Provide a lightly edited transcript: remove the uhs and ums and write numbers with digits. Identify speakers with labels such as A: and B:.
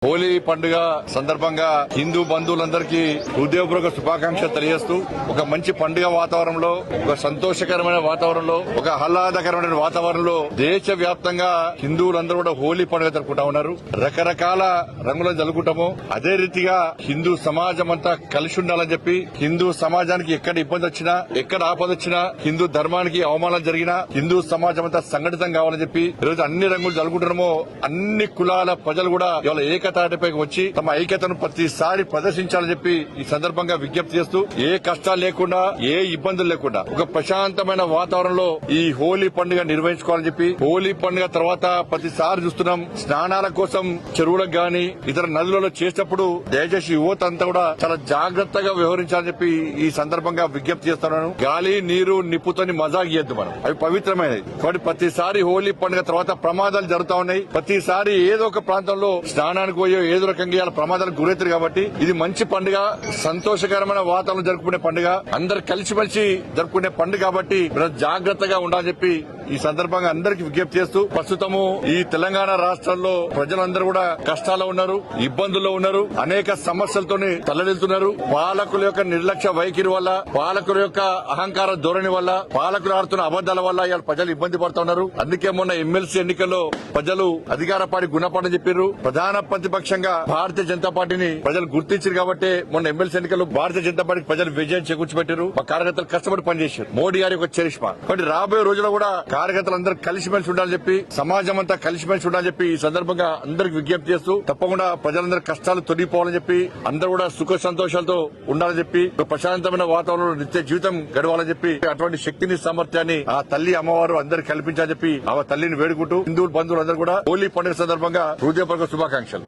A: హోలీ పండుగ సందర్భంగా హిందూ బంధువులందరికీ హృదయపూర్వక శుభాకాంక్షలు తెలియజేస్తూ ఒక మంచి పండుగ వాతావరణంలో, ఒక సంతోషకరమైన వాతావరణంలో, ఒక ఆహ్లాదకరమైన వాతావరణంలో దేశవ్యాప్తంగా హిందువులందరూ కూడా హోలీ పండుగ జరుపుకుంటా ఉన్నారు. రకరకాల రంగులను జరుపుకుంటాము. అదే రీతిగా హిందూ సమాజం అంతా కలిసి ఉండాలని చెప్పి, హిందూ సమాజానికి ఎక్కడ ఇబ్బంది వచ్చినా, ఎక్కడ ఆపద వచ్చినా, హిందూ ధర్మానికి అవమానం జరిగినా హిందూ సమాజం అంతా సంఘటితం కావాలని చెప్పి ఈరోజు అన్ని రంగులు జరుపుకుంటున్నామో అన్ని కులాల ప్రజలు కూడా ఇవాళ ఏకతాటిపైకి వచ్చి తమ ఐక్యతను ప్రతిసారి ప్రదర్శించాలని చెప్పి ఈ సందర్భంగా విజ్ఞప్తి చేస్తూ, ఏ కష్టాలు లేకుండా, ఏ ఇబ్బందులు లేకుండా ఒక ప్రశాంతమైన వాతావరణంలో ఈ హోలీ పండుగ నిర్వహించుకోవాలని చెప్పి, హోలీ పండుగ తర్వాత ప్రతిసారి చూస్తున్నాం స్నానాల కోసం చెరువులకు గాని ఇతర నదులలో చేసేటప్పుడు దయచేసి యువత అంతా కూడా చాలా జాగ్రత్తగా వ్యవహరించాలని చెప్పి ఈ సందర్భంగా విజ్ఞప్తి చేస్తున్నాను. గాలి, నీరు, నిప్పుతోని మజా గీయద్దు మనం, అవి పవిత్రమైనవి. కాబట్టి ప్రతిసారి హోలీ పండుగ తర్వాత ప్రమాదాలు జరుగుతా ఉన్నాయి. ప్రతిసారి ఏదో ఒక ప్రాంతంలో స్నానానికి పోయో ఏదో రకంగా ఇలా ప్రమాదాలకు గురవుతారు. కాబట్టి ఇది మంచి పండుగ, సంతోషకరమైన వాతావరణం జరుపుకునే పండుగ, అందరు కలిసిమెలిసి జరుపుకునే పండుగ. కాబట్టి జాగ్రత్తగా ఉండాలని చెప్పి ఈ సందర్భంగా అందరికీ విజ్ఞప్తి చేస్తూ, ప్రస్తుతము ఈ తెలంగాణ రాష్ట్రంలో ప్రజలందరూ కూడా కష్టాల్లో ఉన్నారు, ఇబ్బందుల్లో ఉన్నారు, అనేక సమస్యలతోని తల్లడిల్లుతున్నారు. పాలకుల యొక్క నిర్లక్ష్య వైఖరి వల్ల, పాలకుల యొక్క అహంకార ధోరణి వల్ల, పాలకులు ఆడుతున్న అబద్దాల వల్ల ఇవాళ ప్రజలు ఇబ్బంది పడుతున్నారు. అందుకే మొన్న ఎమ్మెల్సీ ఎన్నికల్లో ప్రజలు అధికార పార్టీ గుణపాఠం చెప్పారు. ప్రధాన ప్రతిపక్షంగా భారతీయ జనతా పార్టీని ప్రజలు గుర్తించారు. కాబట్టి మొన్న ఎమ్మెల్సీ ఎన్నికల్లో భారతీయ జనతా పార్టీకి ప్రజలు విజయం చేకూర్చిపెట్టారు. మా కార్యకర్తలు కష్టపడి పనిచేశారు. మోడీ గారి ఒక చరిష్మా. కాబట్టి రాబోయే రోజుల్లో కూడా కార్యకర్తలందరూ కలిసిమెలిసి ఉండాలని చెప్పి, సమాజం అంతా కలిసిమెలిసి ఉండాలని చెప్పి ఈ సందర్భంగా అందరికి విజ్ఞప్తి చేస్తూ, తప్పకుండా ప్రజలందరి కష్టాలు తొలగిపోవాలని చెప్పి, అందరూ కూడా సుఖ సంతోషాలతో ఉండాలని చెప్పి, ఒక ప్రశాంతమైన వాతావరణంలో నిత్య జీవితం గడవాలని చెప్పి, అటువంటి శక్తిని, సామర్థ్యాన్ని ఆ తల్లి అమ్మవారు అందరికి కల్పించాలని చెప్పి ఆ తల్లిని వేడుకుంటూ హిందూ బంధువులందరూ కూడా హోలీ పండుగ సందర్భంగా హృదయపూర్వక శుభాకాంక్షలు.